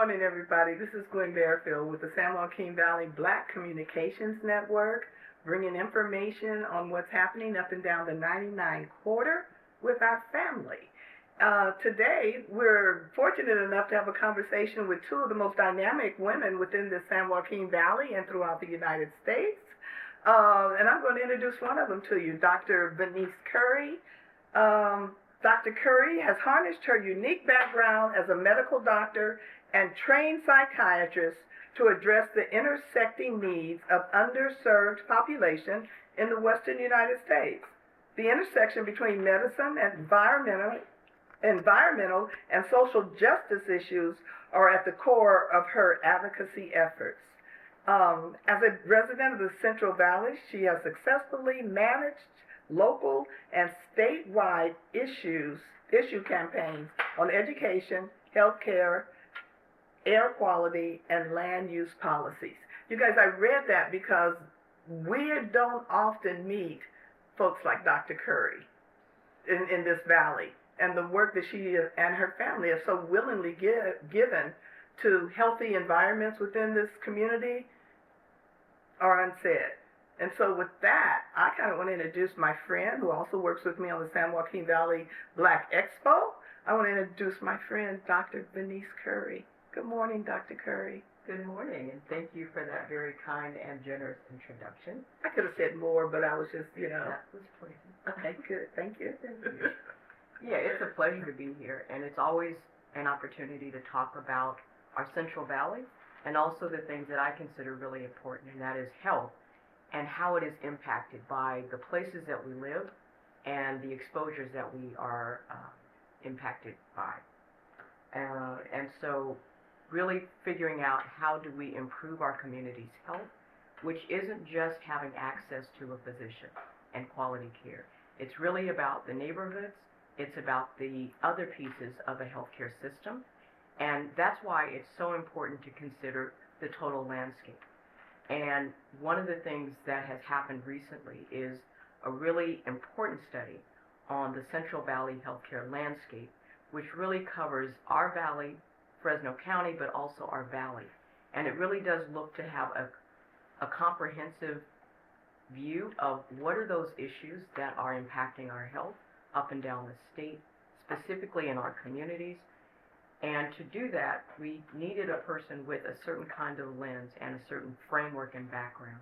morning, everybody. This is Gwen Barefield with the San Joaquin Valley Black Communications Network, bringing information on what's happening up and down the 99 quarter with our family. Today, we're fortunate enough to have a conversation with two of the most dynamic women within the San Joaquin Valley and throughout the United States. And I'm going to introduce one of them to you, Dr. Venice Curry. Dr. Curry has harnessed her unique background as a medical doctor and trained psychiatrist to address the intersecting needs of underserved population in the western United States. The intersection between medicine and environmental and social justice issues are at the core of her advocacy efforts. As a resident of the Central Valley, she has successfully managed local and statewide issue campaigns on education, healthcare, air quality, and land use policies. You guys, I read that because we don't often meet folks like Dr. Curry in this valley, and the work that she and her family have so willingly given to healthy environments within this community are unsaid. And so with that, I kind of want to introduce my friend who also works with me on the San Joaquin Valley Black Expo. I want to introduce my friend, Dr. Venice Curry. Good morning, Dr. Curry. Good morning, and thank you for that very kind and generous introduction. I could have said more, but I was just, That was pleasant. Okay, good. Thank you. Thank you. Yeah, it's a pleasure to be here, and it's always an opportunity to talk about our Central Valley and also the things that I consider really important, and that is health and how it is impacted by the places that we live and the exposures that we are impacted by. And so really figuring out how do we improve our community's health, which isn't just having access to a physician and quality care. It's really about the neighborhoods. It's about the other pieces of a healthcare system. And that's why it's so important to consider the total landscape. And one of the things that has happened recently is a really important study on the Central Valley healthcare landscape, which really covers our valley, Fresno County, but also our valley. And it really does look to have a comprehensive view of what are those issues that are impacting our health up and down the state, specifically in our communities. And to do that, we needed a person with a certain kind of lens and a certain framework and background.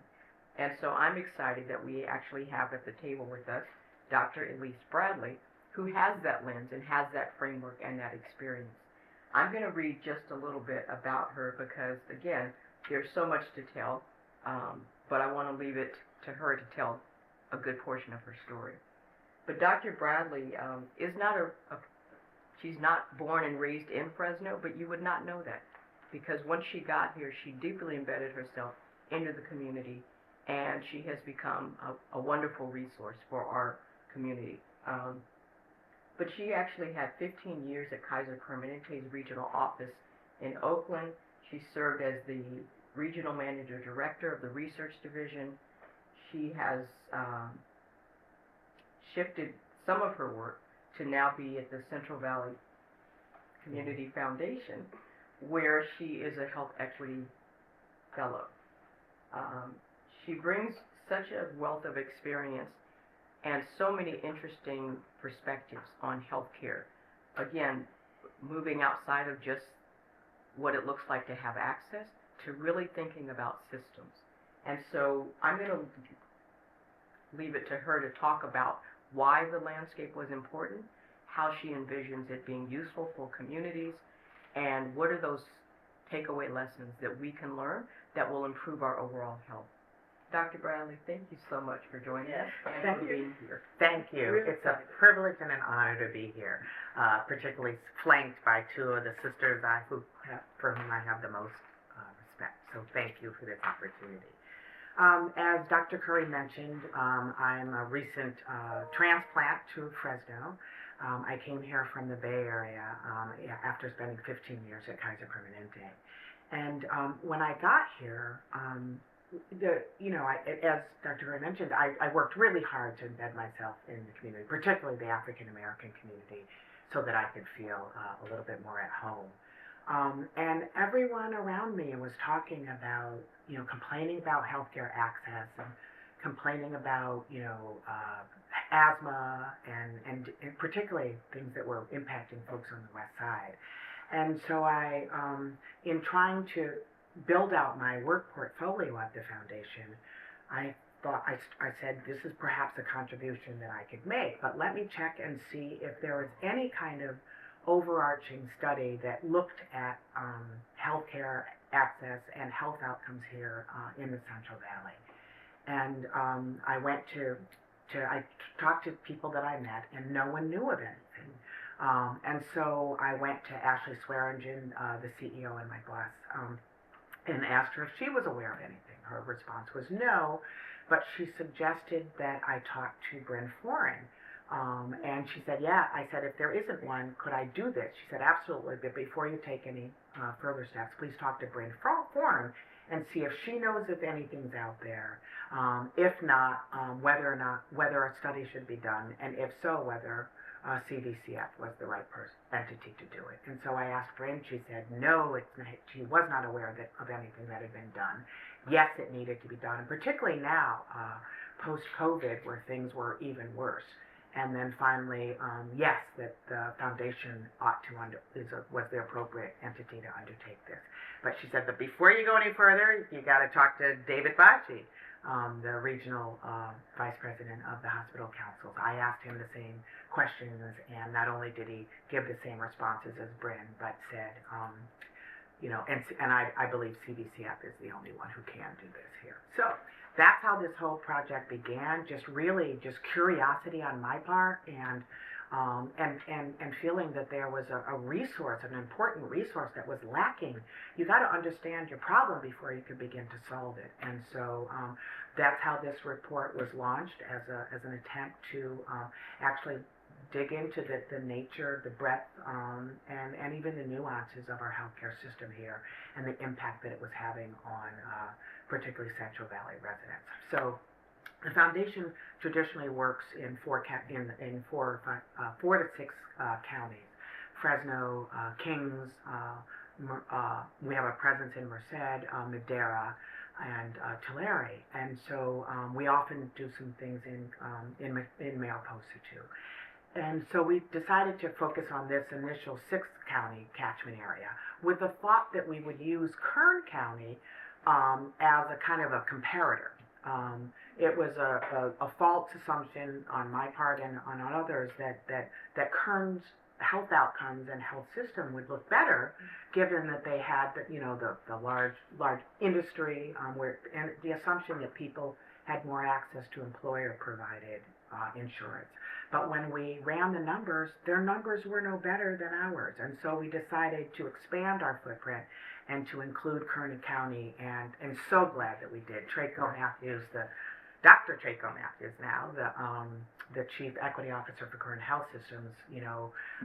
And so I'm excited that we actually have at the table with us Dr. Elise Bradley, who has that lens and has that framework and that experience. I'm going to read just a little bit about her because, again, there's so much to tell, but I want to leave it to her to tell a good portion of her story. But Dr. Bradley is not she's not born and raised in Fresno, but you would not know that because once she got here, she deeply embedded herself into the community, and she has become a wonderful resource for our community. But she actually had 15 years at Kaiser Permanente's regional office in Oakland. She served as the regional manager director of the research division. She has shifted some of her work to now be at the Central Valley Community Foundation, where she is a health equity fellow. She brings such a wealth of experience and so many interesting perspectives on healthcare. Again, moving outside of just what it looks like to have access to really thinking about systems. And so I'm going to leave it to her to talk about why the landscape was important, how she envisions it being useful for communities, and what are those takeaway lessons that we can learn that will improve our overall health. Dr. Bradley, thank you so much for joining us and for being here. Thank you. It's a privilege and an honor to be here, particularly flanked by two of the sisters for whom I have the most respect. So thank you for this opportunity. As Dr. Curry mentioned, I'm a recent transplant to Fresno. I came here from the Bay Area after spending 15 years at Kaiser Permanente. And when I got here, as Dr. Curry mentioned, I worked really hard to embed myself in the community, particularly the African American community, so that I could feel a little bit more at home. And everyone around me was talking about, complaining about healthcare access and complaining about, asthma and particularly things that were impacting folks on the West Side. And so I, in trying to build out my work portfolio at the foundation, I thought, I said, this is perhaps a contribution that I could make, but let me check and see if there was any kind of overarching study that looked at healthcare access and health outcomes here in the Central Valley. And I went I talked to people that I met, and no one knew of anything. And so I went to Ashley Swearingen, the CEO and my boss, and asked her if she was aware of anything. Her response was no, but she suggested that I talk to Bryn Foran. And she said, yeah. I said, if there isn't one, could I do this? She said, absolutely, but before you take any further steps, please talk to Bryn Foran and see if she knows if anything's out there. If not, whether a study should be done, and if so, whether CDCF was the right entity to do it. And so I asked Bryn. She said no, she was not aware of anything that had been done. Yes, it needed to be done, and particularly now, post-COVID, where things were even worse. And then finally, yes, that the foundation was the appropriate entity to undertake this. But she said, but before you go any further, you got to talk to David Bacci, the regional vice president of the hospital councils. I asked him the same questions, and not only did he give the same responses as Bryn, but said, and I believe CDCF is the only one who can do this here. So that's how this whole project began. Just curiosity on my part, and feeling that there was a resource, an important resource that was lacking. You got to understand your problem before you can begin to solve it. And so that's how this report was launched, as an attempt to actually dig into the nature, the breadth, and even the nuances of our healthcare system here, and the impact that it was having on particularly Central Valley residents. So the foundation traditionally works in four to six counties: Fresno, Kings. We have a presence in Merced, Madera, and Tulare, and so we often do some things in Mariposa too. And so we decided to focus on this initial 6-county catchment area, with the thought that we would use Kern County as a kind of a comparator. It was a false assumption on my part and on others that Kern's health outcomes and health system would look better, given that they had the large industry, and the assumption that people had more access to employer-provided insurance. But when we ran the numbers, their numbers were no better than ours, and so we decided to expand our footprint and to include Kern County, and so glad that we did. Dr. Traco Matthews now, the Chief Equity Officer for Kern Health Systems,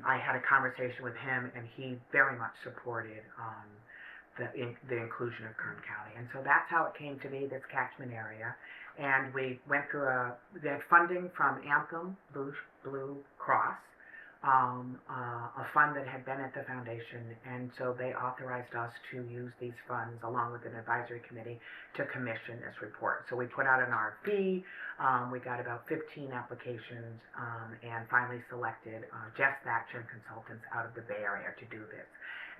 I had a conversation with him, and he very much supported the inclusion of Kern County. And so that's how it came to be, this catchment area. And we went through we had funding from Anthem Blue Cross, a fund that had been at the foundation, and so they authorized us to use these funds along with an advisory committee to commission this report. So we put out an RFP, we got about 15 applications, and finally selected Jess Thatcher Consultants out of the Bay Area to do this.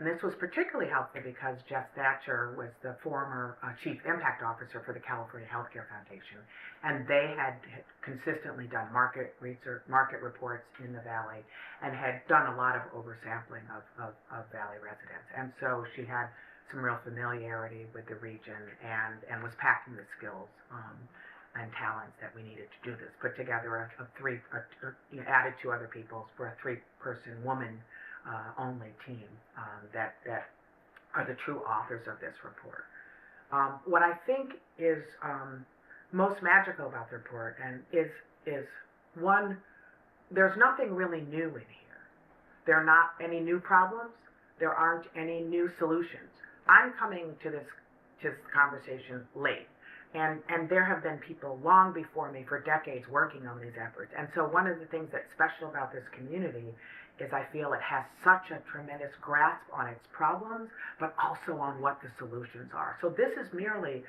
And this was particularly helpful because Jess Thatcher was the former Chief Impact Officer for the California Healthcare Foundation, and they had consistently done market research, market reports in the Valley, and had done a lot of oversampling of Valley residents. And so she had some real familiarity with the region, and was packing the skills and talents that we needed to do this. Put together added 2 other people for a 3-person woman only team that are the true authors of this report. What I think is most magical about the report is one, there's nothing really new in here. There are not any new problems. There aren't any new solutions. I'm coming to this conversation late. And there have been people long before me for decades working on these efforts. And so one of the things that's special about this community is I feel it has such a tremendous grasp on its problems, but also on what the solutions are. So this is merely,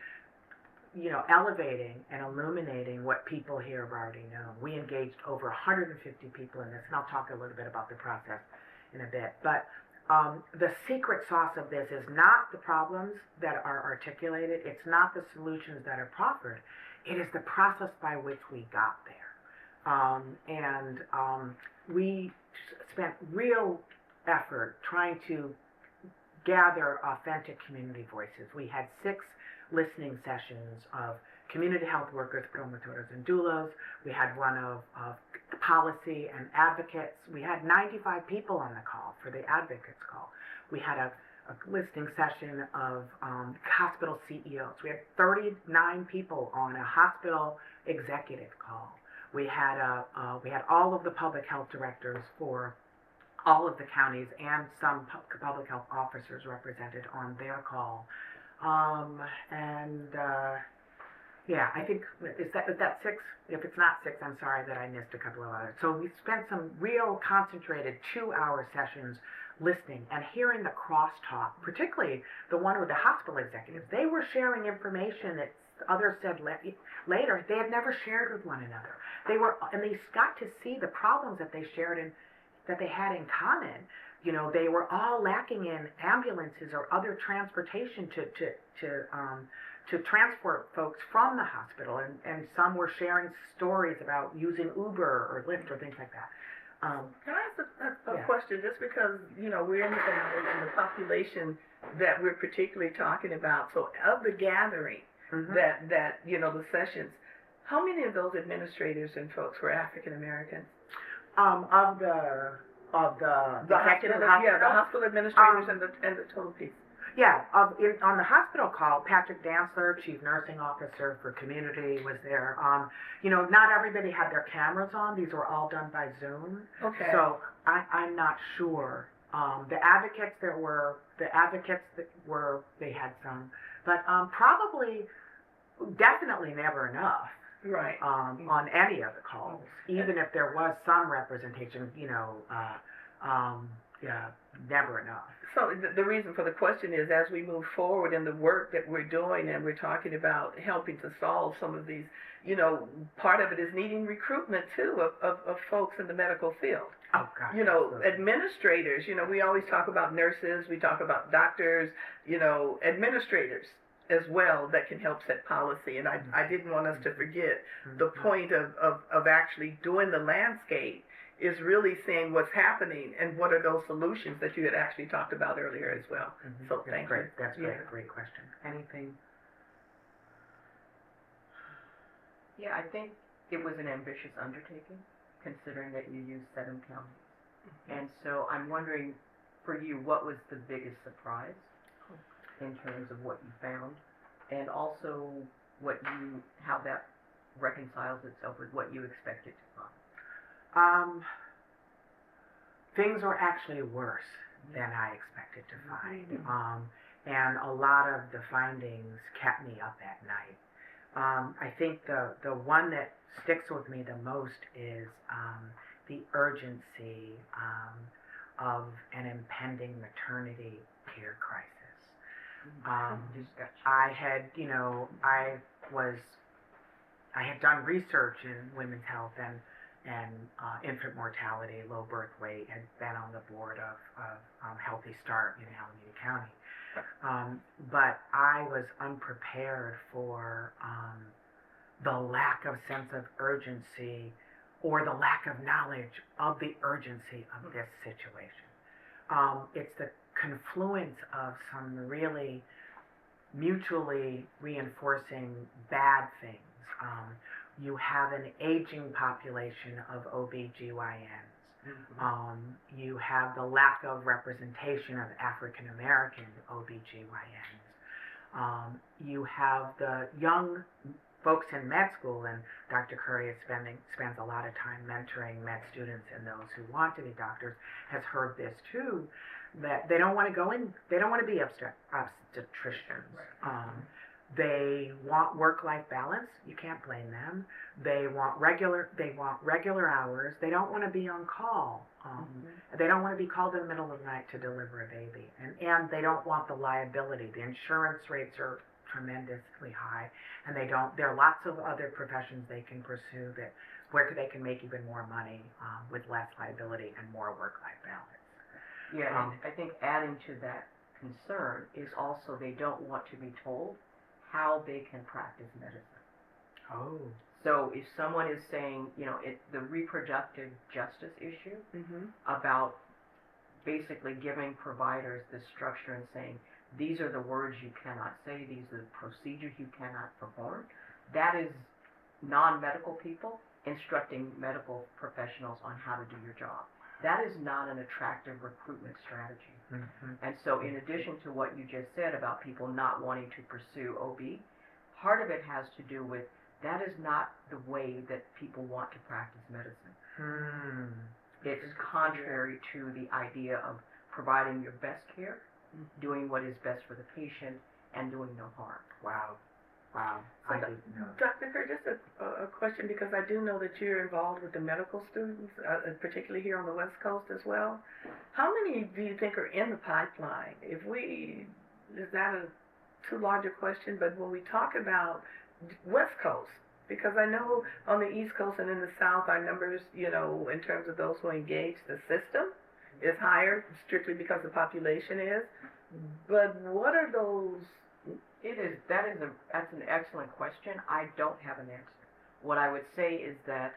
elevating and illuminating what people here have already known. We engaged over 150 people in this, and I'll talk a little bit about the process in a bit. But the secret sauce of this is not the problems that are articulated. It's not the solutions that are proffered. It is the process by which we got there. We spent real effort trying to gather authentic community voices. We had 6 listening sessions of community health workers, promotores, and doulas. We had one of policy and advocates. We had 95 people on the call for the advocates call. We had a listening session of hospital CEOs. We had 39 people on a hospital executive call. We had all of the public health directors for all of the counties and some public health officers represented on their call. I think, is that 6? If it's not 6, I'm sorry that I missed a couple of others. So we spent some real concentrated 2-hour sessions listening and hearing the crosstalk, particularly the one with the hospital executives. They were sharing information that others said later they had never shared with one another. And they got to see the problems that they shared and that they had in common. They were all lacking in ambulances or other transportation to transport folks from the hospital, and some were sharing stories about using Uber or Lyft or things like that. Can I ask a question? Just because, we're in the valley and the population that we're particularly talking about, so of the gathering, that the sessions, how many of those administrators and folks were African Americans? Of the executive hospital? The hospital administrators and the total piece. Yeah, on the hospital call, Patrick Dantzler, Chief Nursing Officer for Community, was there. Not everybody had their cameras on. These were all done by Zoom. Okay. So I'm not sure. The advocates they had some, but definitely never enough. Right. On any of the calls, even if there was some representation, never enough. So the reason for the question is, as we move forward in the work that we're doing, and we're talking about helping to solve some of these, part of it is needing recruitment too of folks in the medical field. Oh, God. Absolutely. Administrators, we always talk about nurses, we talk about doctors, administrators as well that can help set policy. And I didn't want us to forget the point of actually doing the landscape is really seeing what's happening and what are those solutions that you had actually talked about earlier as well. So thank you. That's great. Great question. Anything? Yeah, I think it was an ambitious undertaking, considering that you used 7 counties. And so I'm wondering, for you, what was the biggest surprise in terms of what you found, and also how that reconciles itself with what you expected to find? Things were actually worse than I expected to find. And a lot of the findings kept me up at night. I think the one that sticks with me the most is the urgency of an impending maternity care crisis. I had done research in women's health and infant mortality, low birth weight, had been on the board of Healthy Start in Alameda County. But I was unprepared for the lack of sense of urgency or the lack of knowledge of the urgency of this situation. It's the confluence of some really mutually reinforcing bad things. You have an aging population of OBGYNs. You have the lack of representation of African American OBGYNs. You have the young folks in med school, and Dr. Curry spends a lot of time mentoring med students and those who want to be doctors, has heard this too, that they don't want to go in, they don't want to be obstetricians. They want work-life balance. You can't blame them. They want regular hours. They don't want to be on call. They don't want to be called in the middle of the night to deliver a baby. And they don't want the liability. The insurance rates are tremendously high, and there are lots of other professions they can pursue where they can make even more money with less liability and more work-life balance. Yeah, and I think adding to that concern is also they don't want to be told how they can practice medicine. Oh. So if someone is saying, the reproductive justice issue about basically giving providers this structure and saying, these are the words you cannot say, these are the procedures you cannot perform, that is non-medical people instructing medical professionals on how to do your job. That is not an attractive recruitment strategy. And so in addition to what you just said about people not wanting to pursue OB, part of it has to do with that is not the way that people want to practice medicine. It's contrary to the idea of providing your best care, doing what is best for the patient, and doing no harm. Wow. So Dr. Kerr, just a question, because I do know that you're involved with the medical students, particularly here on the West Coast as well. How many do you think are in the pipeline? Is that a too large a question? But when we talk about West Coast, because I know on the East Coast and in the South, our numbers, in terms of those who engage the system is higher, strictly because the population is. But what are those? That's an excellent question. I don't have an answer. What I would say is that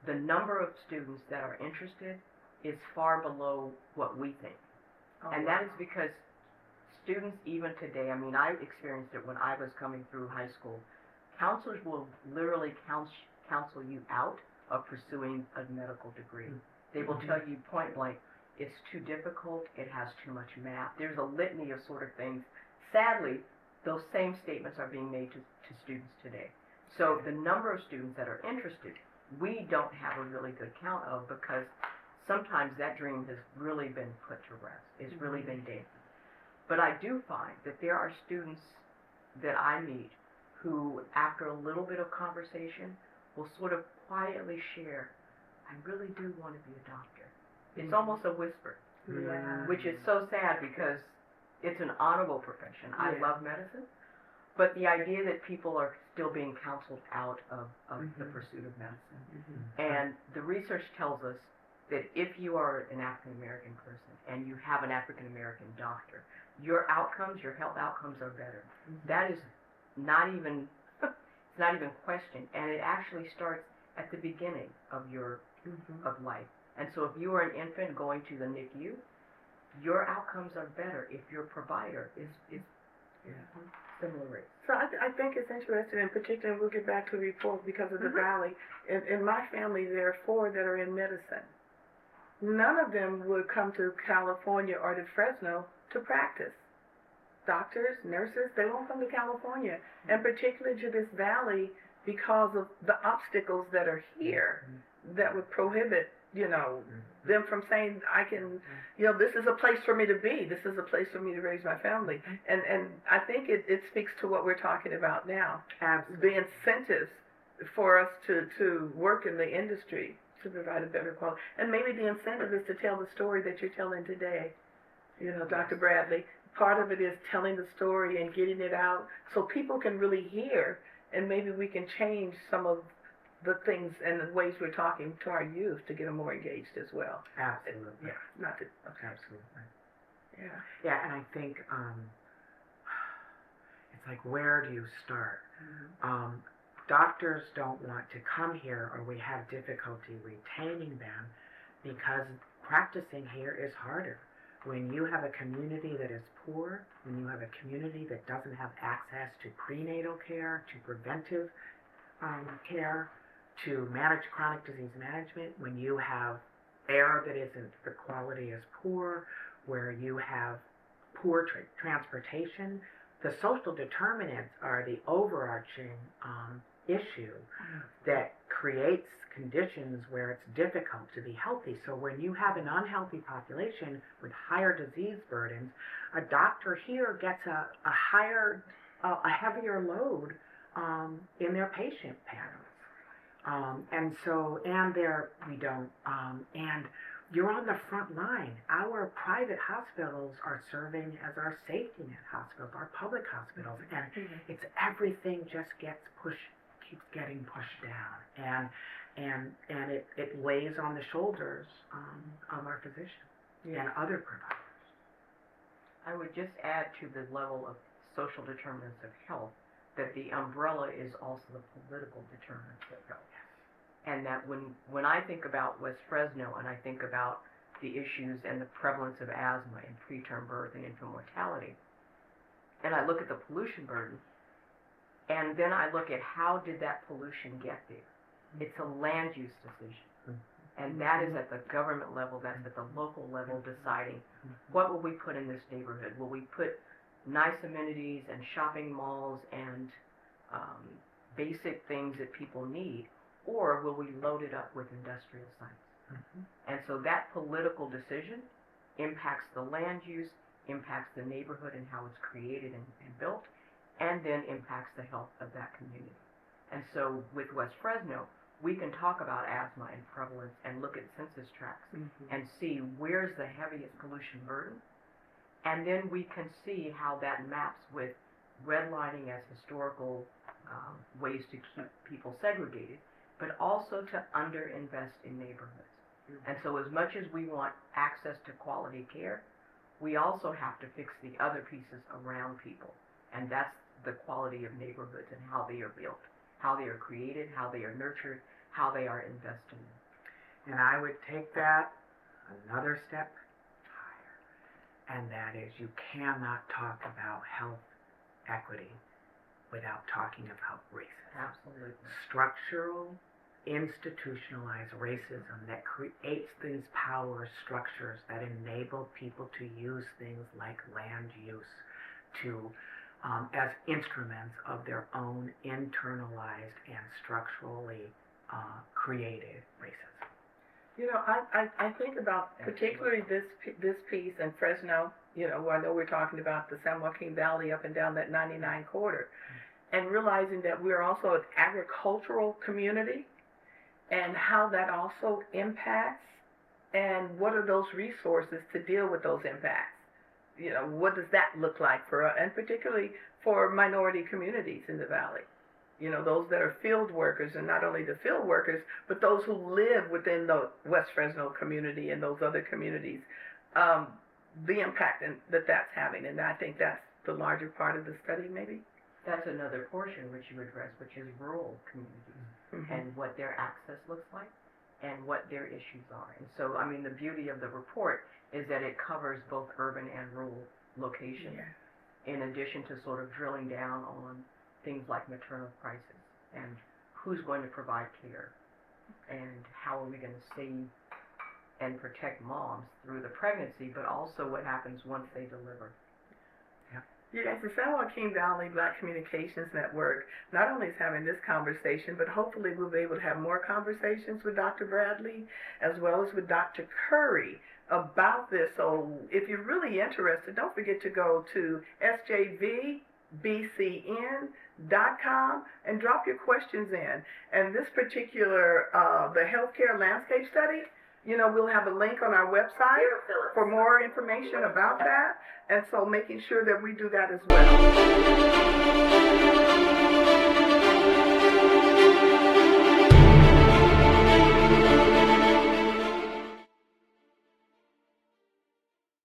the number of students that are interested is far below what we think. And that is because students even today, I experienced it when I was coming through high school, counselors will literally counsel you out of pursuing a medical degree. They will tell you point blank, it's too difficult, it has too much math. There's a litany of sort of things. Sadly, those same statements are being made to students today. So the number of students that are interested, we don't have a really good count of, because sometimes that dream has really been put to rest. It's really been dampened. But I do find that there are students that I meet who, after a little bit of conversation, will sort of quietly share, I really do want to be a doctor. It's almost a whisper, which is so sad because it's an honorable profession. I love medicine, but the idea that people are still being counseled out of the pursuit of medicine. And the research tells us that if you are an African American person and you have an African American doctor, your outcomes, your health outcomes are better. That is not even it's not even questioned, and it actually starts at the beginning of your of life. And so if you are an infant going to the NICU, your outcomes are better if your provider is similar rates. So I think it's interesting, in particular, we'll get back to the report because of the Valley. In my family, there are 4 that are in medicine. None of them would come to California or to Fresno to practice. Doctors, nurses, they won't come to California, and particularly to this Valley because of the obstacles that are here that would prohibit them from saying, I can, this is a place for me to be. This is a place for me to raise my family. And I think it speaks to what we're talking about now. Absolutely. The incentives for us to work in the industry to provide a better quality. And maybe the incentive is to tell the story that you're telling today, Dr. Bradley. Part of it is telling the story and getting it out so people can really hear, and maybe we can change some of the things and the ways we're talking to our youth to get them more engaged as well. Absolutely. Absolutely. Yeah, and I think it's like, where do you start? Doctors don't want to come here, or we have difficulty retaining them because practicing here is harder. When you have a community that is poor, when you have a community that doesn't have access to prenatal care, to preventive care, to manage chronic disease management, when you have air that isn't, the quality is poor, where you have poor transportation, the social determinants are the overarching issue that creates conditions where it's difficult to be healthy. So when you have an unhealthy population with higher disease burdens, a doctor here gets a higher a heavier load in their patient panels. And you're on the front line. Our private hospitals are serving as our safety net hospitals, our public hospitals, and it's everything just keeps getting pushed down, and it lays on the shoulders of our physicians and other providers. I would just add to the level of social determinants of health that the umbrella is also the political determinants of health. And that when I think about West Fresno and I think about the issues and the prevalence of asthma and preterm birth and infant mortality, and I look at the pollution burden, and then I look at how did that pollution get there? It's a land use decision. And that is at the government level, that's at the local level deciding what will we put in this neighborhood? Will we put nice amenities and shopping malls and basic things that people need? Or will we load it up with industrial sites? And so that political decision impacts the land use, impacts the neighborhood and how it's created and built, and then impacts the health of that community. And so with West Fresno, we can talk about asthma and prevalence and look at census tracts and see where's the heaviest pollution burden. And then we can see how that maps with redlining as historical ways to keep people segregated, but also to underinvest in neighborhoods. And so as much as we want access to quality care, we also have to fix the other pieces around people. And that's the quality of neighborhoods and how they are built, how they are created, how they are nurtured, how they are invested in. And I would take that another step higher. And that is, you cannot talk about health equity without talking about racism. Absolutely. Structural, institutionalized racism that creates these power structures that enable people to use things like land use to as instruments of their own internalized and structurally created racism. You know, I think about particularly this piece in Fresno, you know, where I know we're talking about the San Joaquin Valley up and down that 99 corridor, and realizing that we're also an agricultural community and how that also impacts and what are those resources to deal with those impacts. You know, what does that look like for, and particularly for minority communities in the valley? You know, those that are field workers, and not only the field workers, but those who live within the West Fresno community and those other communities, the impact that's having. And I think that's the larger part of the study, maybe. That's another portion which you address, which is rural communities and what their access looks like and what their issues are. And so, I mean, the beauty of the report is that it covers both urban and rural locations, in addition to sort of drilling down on things like maternal crisis and who's going to provide care and how are we going to save and protect moms through the pregnancy, but also what happens once they deliver. Yes, the San Joaquin Valley Black Communications Network not only is having this conversation, but hopefully we'll be able to have more conversations with Dr. Bradley as well as with Dr. Curry about this. So if you're really interested, don't forget to go to sjvbcn.com and drop your questions in. And this particular, the healthcare landscape study, you know, we'll have a link on our website for more information about that. And so making sure that we do that as well.